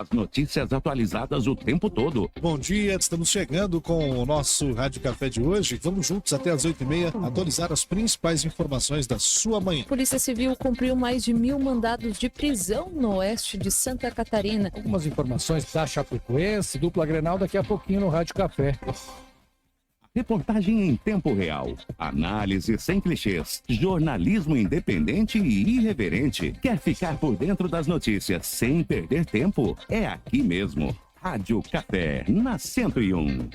As notícias atualizadas o tempo todo. Bom dia, estamos chegando com o nosso Rádio Café de hoje. Vamos juntos até as 8h30 atualizar as principais informações da sua manhã. Polícia Civil cumpriu mais de 1.000 mandados de prisão no oeste de Santa Catarina. Algumas informações da Chapecoense, dupla Grenal, daqui a pouquinho no Rádio Café. Reportagem em tempo real. Análise sem clichês. Jornalismo independente e irreverente. Quer ficar por dentro das notícias sem perder tempo? É aqui mesmo. Rádio Café, na 101.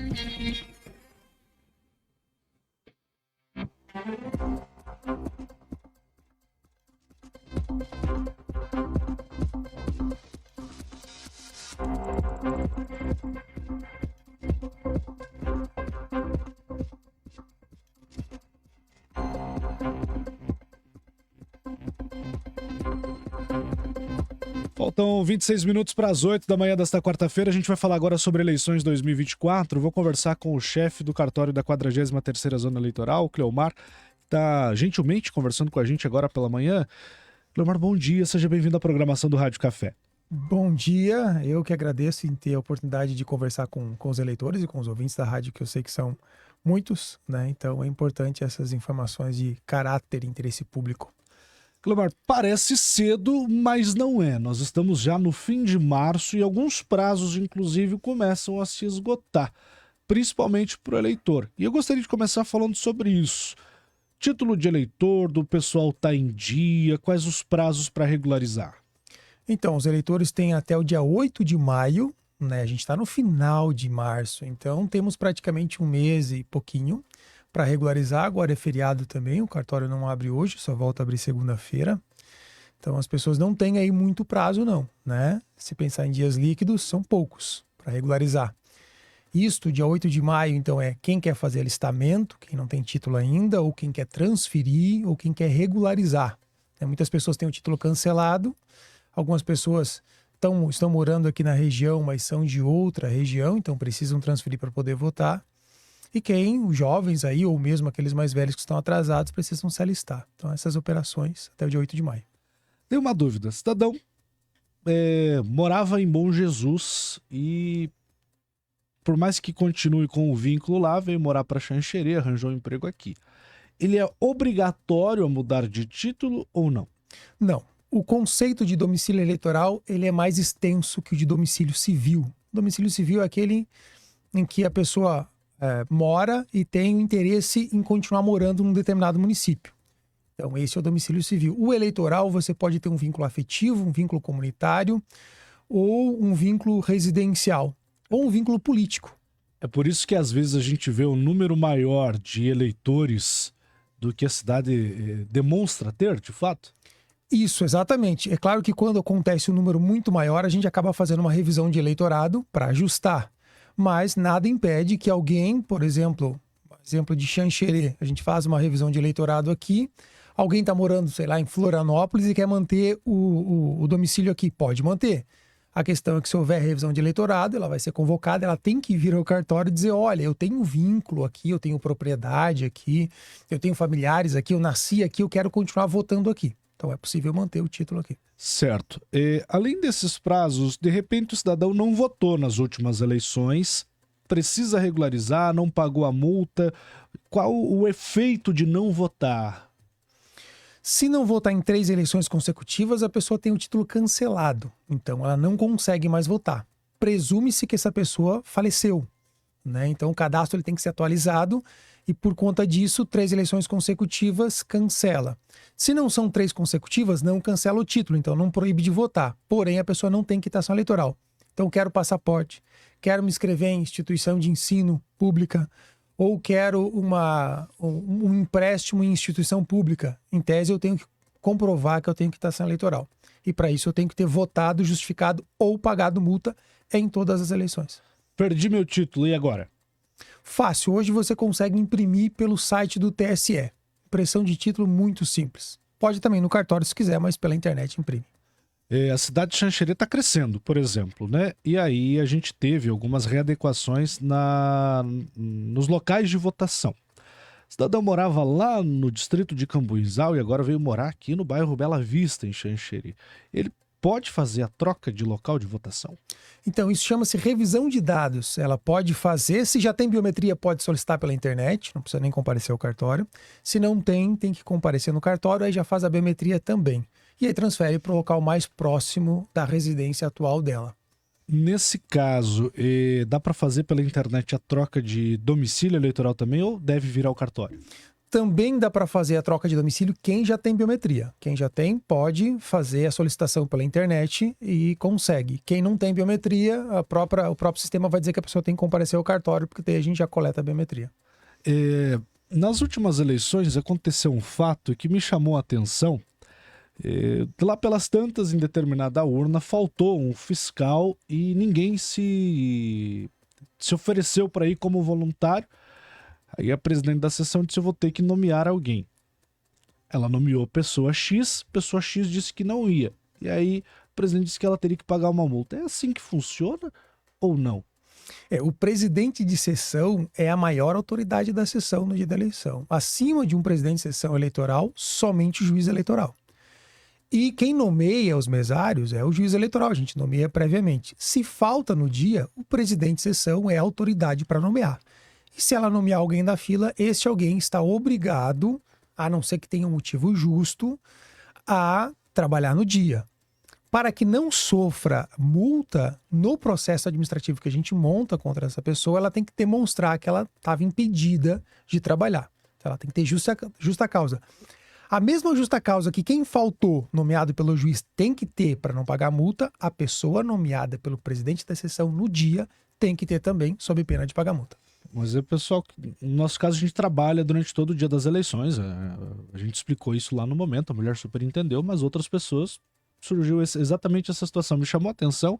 Faltam 26 minutos para as 8 da manhã desta quarta-feira. A gente vai falar agora sobre eleições 2024. Vou conversar com o chefe do cartório da 43ª Zona Eleitoral, o Cleomar, que está gentilmente conversando com a gente agora pela manhã. Cleomar, bom dia. Seja bem-vindo à programação do Rádio Café. Bom dia. Eu que agradeço em ter a oportunidade de conversar com os eleitores e com os ouvintes da rádio, que eu sei que são muitos, né? Então é importante essas informações de caráter e interesse público. Cleomar, parece cedo, mas não é. Nós estamos já no fim de março e alguns prazos, inclusive, começam a se esgotar, principalmente para o eleitor. E eu gostaria de começar falando sobre isso. Título de eleitor, do pessoal está em dia, quais os prazos para regularizar? Então, os eleitores têm até o dia 8 de maio, né? A gente está no final de março, então temos praticamente um mês e pouquinho para regularizar. Agora é feriado também, o cartório não abre hoje, só volta a abrir segunda-feira. Então as pessoas não têm aí muito prazo não, né? Se pensar em dias líquidos, são poucos para regularizar. Isto, dia 8 de maio, então, é quem quer fazer alistamento, quem não tem título ainda, ou quem quer transferir, ou quem quer regularizar. Muitas pessoas têm o título cancelado, algumas pessoas estão morando aqui na região, mas são de outra região, então precisam transferir para poder votar. E os jovens aí, ou mesmo aqueles mais velhos que estão atrasados, precisam se alistar. Então, essas operações até o dia 8 de maio. Tem uma dúvida. Cidadão morava em Bom Jesus e, por mais que continue com o vínculo lá, veio morar para Xanxerê, arranjou um emprego aqui. Ele é obrigatório a mudar de título ou não? Não. O conceito de domicílio eleitoral ele é mais extenso que o de domicílio civil. O domicílio civil é aquele em que a pessoa mora e tem o interesse em continuar morando num determinado município. Então, esse é o domicílio civil. O eleitoral, você pode ter um vínculo afetivo, um vínculo comunitário, ou um vínculo residencial, ou um vínculo político. É por isso que, às vezes, a gente vê um número maior de eleitores do que a cidade demonstra ter, de fato? Isso, exatamente. É claro que quando acontece um número muito maior, a gente acaba fazendo uma revisão de eleitorado para ajustar. Mas nada impede que alguém, por exemplo de Xanxerê, a gente faz uma revisão de eleitorado aqui, alguém está morando, sei lá, em Florianópolis e quer manter o domicílio aqui, pode manter. A questão é que se houver revisão de eleitorado, ela vai ser convocada, ela tem que vir ao cartório e dizer, olha, eu tenho um vínculo aqui, eu tenho propriedade aqui, eu tenho familiares aqui, eu nasci aqui, eu quero continuar votando aqui. Então é possível manter o título aqui. Certo. Além desses prazos, de repente o cidadão não votou nas últimas eleições, precisa regularizar, não pagou a multa. Qual o efeito de não votar? Se não votar em 3 eleições consecutivas, a pessoa tem o título cancelado. Então ela não consegue mais votar. Presume-se que essa pessoa faleceu, né? Então o cadastro ele tem que ser atualizado e por conta disso 3 eleições consecutivas cancela. Se não são 3 consecutivas, não cancela o título, então não proíbe de votar. Porém, a pessoa não tem quitação eleitoral. Então quero passaporte, quero me inscrever em instituição de ensino pública, ou quero um empréstimo em instituição pública. Em tese, eu tenho que comprovar que eu tenho quitação eleitoral. E para isso eu tenho que ter votado, justificado ou pagado multa em todas as eleições. Perdi meu título, e agora? Fácil. Hoje você consegue imprimir pelo site do TSE. Impressão de título muito simples. Pode também no cartório se quiser, mas pela internet imprime. A cidade de Xanxerê está crescendo, por exemplo, né? E aí a gente teve algumas readequações nos locais de votação. O cidadão morava lá no distrito de Cambuizal e agora veio morar aqui no bairro Bela Vista, em Xanxerê. Ele pode fazer a troca de local de votação? Então, isso chama-se revisão de dados. Ela pode fazer, se já tem biometria, pode solicitar pela internet, não precisa nem comparecer ao cartório. Se não tem, tem que comparecer no cartório, aí já faz a biometria também. E aí transfere para o local mais próximo da residência atual dela. Nesse caso, dá para fazer pela internet a troca de domicílio eleitoral também ou deve vir ao cartório? Também dá para fazer a troca de domicílio quem já tem biometria. Quem já tem pode fazer a solicitação pela internet e consegue. Quem não tem biometria, o próprio sistema vai dizer que a pessoa tem que comparecer ao cartório, porque daí a gente já coleta a biometria. Nas últimas eleições aconteceu um fato que me chamou a atenção. Lá pelas tantas, em determinada urna, faltou um fiscal e ninguém se ofereceu para ir como voluntário. Aí a presidente da sessão disse: eu vou ter que nomear alguém. Ela nomeou pessoa X disse que não ia. E aí o presidente disse que ela teria que pagar uma multa. É assim que funciona ou não? O presidente de sessão é a maior autoridade da sessão no dia da eleição. Acima de um presidente de sessão eleitoral, somente o juiz eleitoral. E quem nomeia os mesários é o juiz eleitoral, a gente nomeia previamente. Se falta no dia, o presidente de sessão é a autoridade para nomear. E se ela nomear alguém da fila, este alguém está obrigado, a não ser que tenha um motivo justo, a trabalhar no dia. Para que não sofra multa no processo administrativo que a gente monta contra essa pessoa, ela tem que demonstrar que ela estava impedida de trabalhar. Ela tem que ter justa causa. A mesma justa causa que quem faltou, nomeado pelo juiz, tem que ter para não pagar multa, a pessoa nomeada pelo presidente da sessão no dia tem que ter também, sob pena de pagar multa. Mas pessoal, no nosso caso a gente trabalha durante todo o dia das eleições, a gente explicou isso lá no momento, a mulher super entendeu, mas outras pessoas surgiu exatamente essa situação, me chamou a atenção,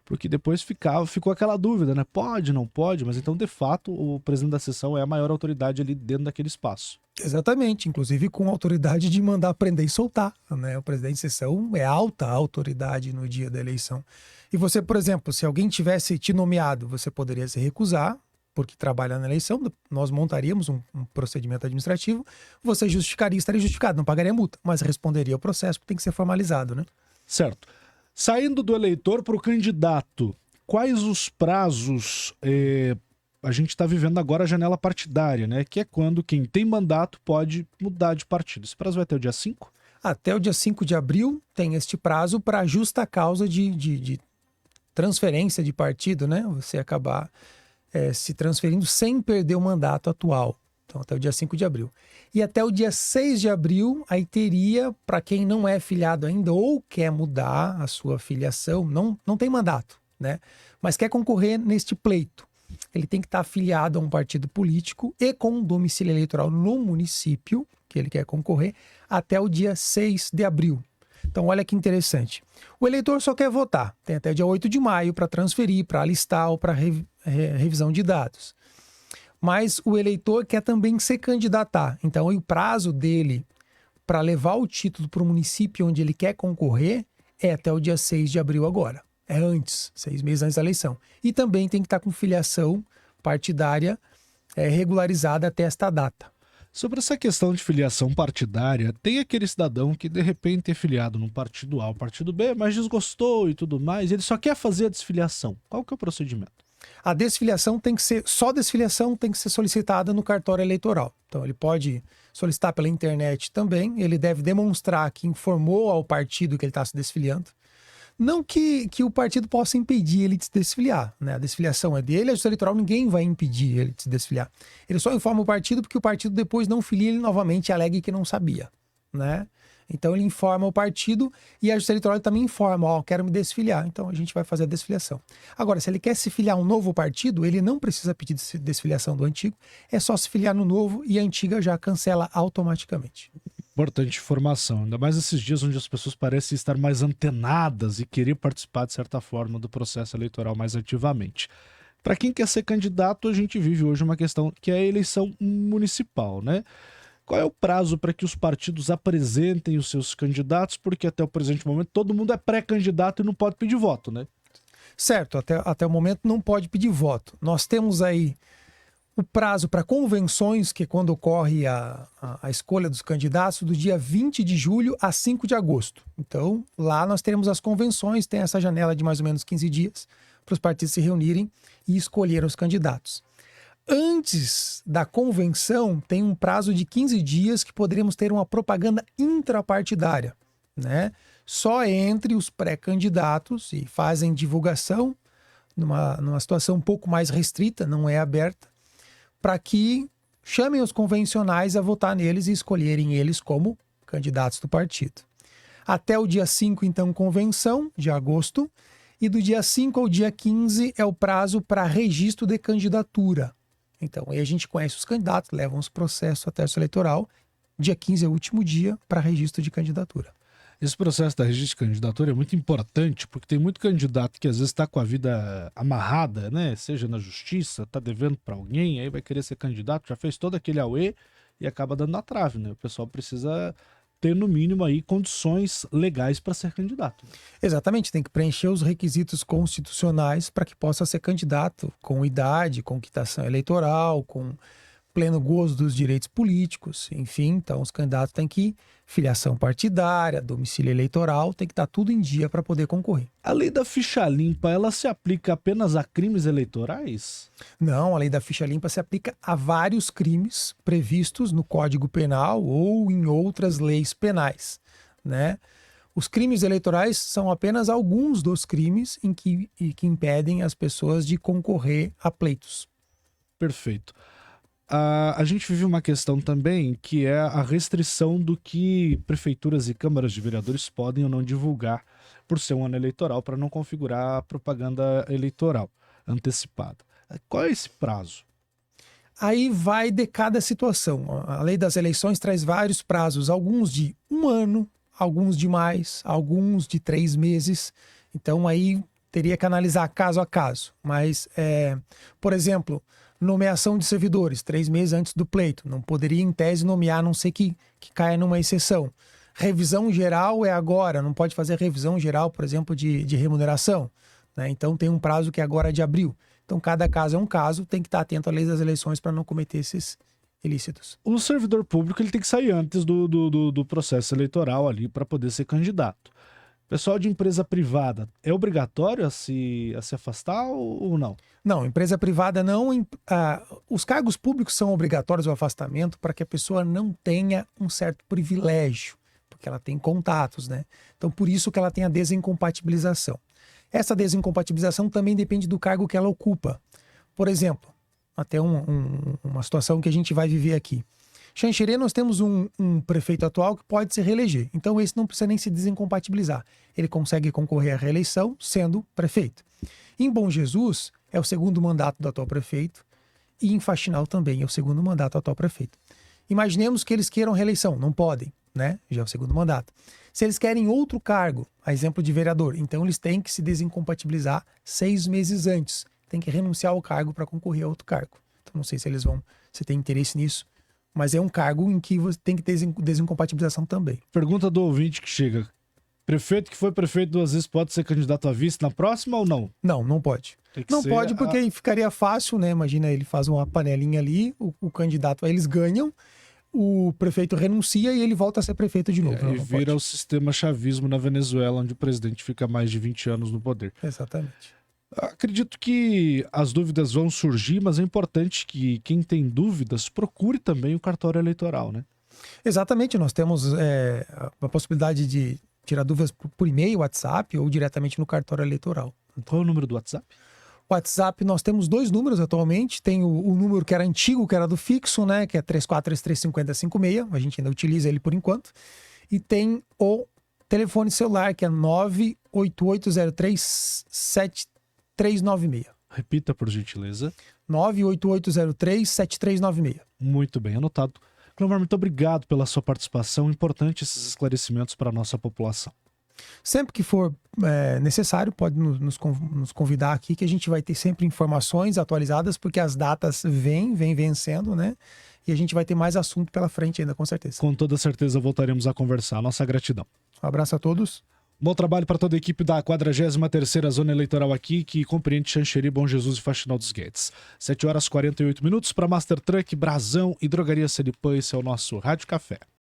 porque depois ficou aquela dúvida, né? Pode, não pode, mas então de fato o presidente da sessão é a maior autoridade ali dentro daquele espaço. Exatamente, inclusive com a autoridade de mandar prender e soltar, né? O presidente de sessão é alta autoridade no dia da eleição. E você, por exemplo, se alguém tivesse te nomeado, você poderia se recusar, porque trabalha na eleição, nós montaríamos um procedimento administrativo, você justificaria, estaria justificado, não pagaria multa, mas responderia ao processo, porque tem que ser formalizado, né? Certo. Saindo do eleitor para o candidato, quais os prazos? A gente está vivendo agora a janela partidária, né? Que é quando quem tem mandato pode mudar de partido. Esse prazo vai até o dia 5? Até o dia 5 de abril tem este prazo para justa causa de transferência de partido, né? Você acabar se transferindo sem perder o mandato atual. Então, até o dia 5 de abril. E até o dia 6 de abril, aí teria, para quem não é filiado ainda ou quer mudar a sua filiação, não tem mandato, né? Mas quer concorrer neste pleito. Ele tem que estar afiliado a um partido político e com um domicílio eleitoral no município que ele quer concorrer até o dia 6 de abril. Então, olha que interessante. O eleitor só quer votar. Tem até o dia 8 de maio para transferir, para alistar ou para revisão de dados. Mas o eleitor quer também se candidatar. Então, o prazo dele para levar o título para o município onde ele quer concorrer é até o dia 6 de abril agora. É antes, 6 meses antes da eleição. E também tem que estar com filiação partidária regularizada até esta data. Sobre essa questão de filiação partidária, tem aquele cidadão que de repente é filiado num partido A ou partido B, mas desgostou e tudo mais, ele só quer fazer a desfiliação. Qual que é o procedimento? A desfiliação tem que ser solicitada no cartório eleitoral. Então ele pode solicitar pela internet também, ele deve demonstrar que informou ao partido que ele está se desfiliando. Não que o partido possa impedir ele de se desfiliar, né? A desfiliação é dele, a justiça eleitoral ninguém vai impedir ele de se desfiliar. Ele só informa o partido porque o partido depois não filia ele novamente e alegue que não sabia, né? Então ele informa o partido e a justiça eleitoral também informa, quero me desfiliar, então a gente vai fazer a desfiliação. Agora, se ele quer se filiar a um novo partido, ele não precisa pedir desfiliação do antigo, é só se filiar no novo e a antiga já cancela automaticamente. Importante informação, ainda mais esses dias onde as pessoas parecem estar mais antenadas e querer participar de certa forma do processo eleitoral mais ativamente. Para quem quer ser candidato, a gente vive hoje uma questão que é a eleição municipal, né? Qual é o prazo para que os partidos apresentem os seus candidatos? Porque até o presente momento todo mundo é pré-candidato e não pode pedir voto, né? Certo, até o momento não pode pedir voto. Nós temos aí o prazo para convenções, que é quando ocorre a escolha dos candidatos, do dia 20 de julho a 5 de agosto. Então, lá nós teremos as convenções, tem essa janela de mais ou menos 15 dias para os partidos se reunirem e escolher os candidatos. Antes da convenção, tem um prazo de 15 dias que poderíamos ter uma propaganda intrapartidária, né? Só entre os pré-candidatos e fazem divulgação numa situação um pouco mais restrita, não é aberta, para que chamem os convencionais a votar neles e escolherem eles como candidatos do partido. Até o dia 5, então, convenção de agosto, e do dia 5 ao dia 15 é o prazo para registro de candidatura. Então, aí a gente conhece os candidatos, levam os processos até o terça eleitoral, dia 15 é o último dia para registro de candidatura. Esse processo da registro de candidatura é muito importante, porque tem muito candidato que às vezes está com a vida amarrada, né? Seja na justiça, está devendo para alguém, aí vai querer ser candidato, já fez todo aquele auê e acaba dando na trave, né? O pessoal precisa ter, no mínimo, aí condições legais para ser candidato. Exatamente, tem que preencher os requisitos constitucionais para que possa ser candidato com idade, com quitação eleitoral, com pleno gozo dos direitos políticos, enfim. Então os candidatos têm que filiação partidária, domicílio eleitoral, tem que estar tudo em dia para poder concorrer. A lei da ficha limpa, ela se aplica apenas a crimes eleitorais? Não, a lei da ficha limpa se aplica a vários crimes previstos no Código Penal ou em outras leis penais, né? Os crimes eleitorais são apenas alguns dos crimes que impedem as pessoas de concorrer a pleitos. Perfeito. A gente vive uma questão também que é a restrição do que prefeituras e câmaras de vereadores podem ou não divulgar por ser um ano eleitoral, para não configurar a propaganda eleitoral antecipada. Qual é esse prazo? Aí vai de cada situação. A lei das eleições traz vários prazos, alguns de 1 ano, alguns de mais, alguns de 3 meses. Então aí teria que analisar caso a caso. Mas, por exemplo, nomeação de servidores, 3 meses antes do pleito. Não poderia, em tese, nomear, a não ser que caia numa exceção. Revisão geral é agora, não pode fazer revisão geral, por exemplo, de remuneração, né? Então tem um prazo que é agora de abril. Então cada caso é um caso, tem que estar atento à lei das eleições para não cometer esses ilícitos. O servidor público ele tem que sair antes do processo eleitoral ali para poder ser candidato. Pessoal de empresa privada, é obrigatório a se afastar ou não? Não, empresa privada não. Os cargos públicos são obrigatórios o afastamento para que a pessoa não tenha um certo privilégio, porque ela tem contatos, né? Então, por isso que ela tem a desincompatibilização. Essa desincompatibilização também depende do cargo que ela ocupa. Por exemplo, até uma situação que a gente vai viver aqui. Xanxerê, nós temos um prefeito atual que pode se reeleger. Então, esse não precisa nem se desincompatibilizar. Ele consegue concorrer à reeleição sendo prefeito. Em Bom Jesus, é o segundo mandato do atual prefeito. E em Faxinal também é o segundo mandato do atual prefeito. Imaginemos que eles queiram reeleição. Não podem, né? Já é o segundo mandato. Se eles querem outro cargo, a exemplo de vereador, então eles têm que se desincompatibilizar 6 meses antes. Tem que renunciar ao cargo para concorrer a outro cargo. Então, não sei se eles vão... Se tem interesse nisso. Mas é um cargo em que você tem que ter desincompatibilização também. Pergunta do ouvinte que chega. Prefeito que foi prefeito 2 vezes pode ser candidato a vice na próxima ou não? Não, não pode. Não pode porque aí ficaria fácil, né? Imagina, ele faz uma panelinha ali, o candidato, aí eles ganham, o prefeito renuncia e ele volta a ser prefeito de novo. E vira o sistema chavismo na Venezuela, onde o presidente fica mais de 20 anos no poder. Exatamente. Acredito que as dúvidas vão surgir, mas é importante que quem tem dúvidas procure também o cartório eleitoral, né? Exatamente, nós temos a possibilidade de tirar dúvidas por e-mail, WhatsApp ou diretamente no cartório eleitoral. Qual é o número do WhatsApp? WhatsApp, nós temos 2 números atualmente. Tem o número que era antigo, que era do fixo, né? Que é 34335056. A gente ainda utiliza ele por enquanto. E tem o telefone celular, que é 988037396. Repita, por gentileza. 988037396. Muito bem anotado. Cleomar, muito obrigado pela sua participação. Importante esses esclarecimentos para a nossa população. Sempre que for necessário, pode nos convidar aqui, que a gente vai ter sempre informações atualizadas, porque as datas vêm vencendo, né? E a gente vai ter mais assunto pela frente ainda, com certeza. Com toda certeza voltaremos a conversar. Nossa gratidão. Um abraço a todos. Bom trabalho para toda a equipe da 43ª Zona Eleitoral aqui, que compreende Xanxerê, Bom Jesus e Faxinal dos Guedes. 7 horas 48 minutos para Master Truck, Brasão e Drogaria Celipã. Esse é o nosso Rádio Café.